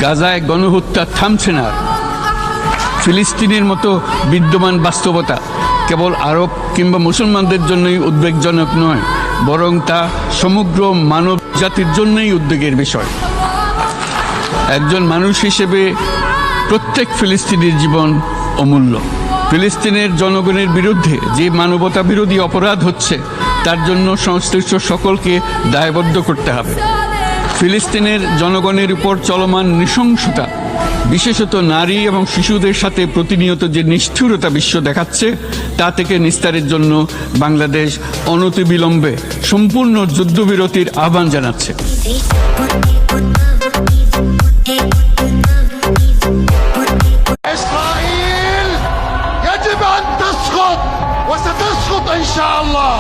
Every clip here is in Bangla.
গাজায় গণহত্যা থামছে না। ফিলিস্তিনের মতো বিদ্যমান বাস্তবতা কেবল আরব কিংবা মুসলমানদের জন্যই উদ্বেগজনক নয়, বরং তা সমগ্র মানব জাতির জন্যই উদ্বেগের বিষয়। একজন মানুষ হিসেবে প্রত্যেক ফিলিস্তিনির জীবন অমূল্য। ফিলিস্তিনের জনগণের বিরুদ্ধে যে মানবতা বিরোধী অপরাধ হচ্ছে তার জন্য সংশ্লিষ্ট সকলকে দায়বদ্ধ করতে হবে। ফিলিস্তিনের জনগণের উপর চলমান নৃশংসতা, বিশেষত নারী এবং শিশুদের সাথে প্রতিনিয়ত যে নিষ্ঠুরতা বিশ্ব দেখাচ্ছে, তা থেকে নিস্তারের জন্য বাংলাদেশ অনতিবিলম্বে সম্পূর্ণ যুদ্ধবিরতির আহ্বান জানাচ্ছে। إسرائيل يجب أن تسقط وستسقط إن شاء الله.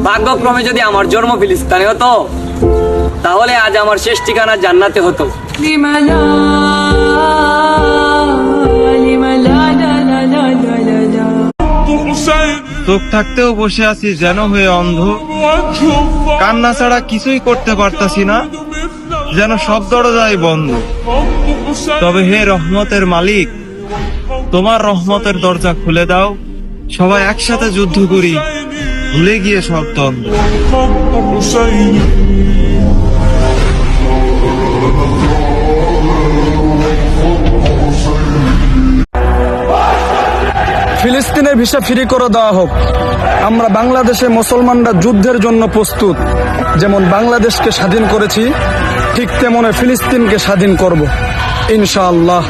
ভাগ্যক্রমে যদি আমার জন্ম ফিলিস্তিনে হতো, তাহলে আজ আমার শেষ ঠিকানা জান্নাতে হতো। চোখ থাকতেও বসে আছি যেন হয়ে অন্ধ, কান্না ছাড়া কিছুই করতে পারতাছি না, যেন সব দরজাই বন্ধ। তবে হে রহমতের মালিক, তোমার রহমতের দরজা খুলে দাও, সবাই একসাথে যুদ্ধ করি, ভুলে গিয়ে সব দ্বন্দ্ব। ফিলিস্তিনের ভিসা ফ্রি করে দেওয়া হোক। আমরা বাংলাদেশে মুসলমানরা যুদ্ধের জন্য প্রস্তুত। যেমন বাংলাদেশকে স্বাধীন করেছি, ঠিক তেমন ফিলিস্তিনকে স্বাধীন করব ইনশাআল্লাহ।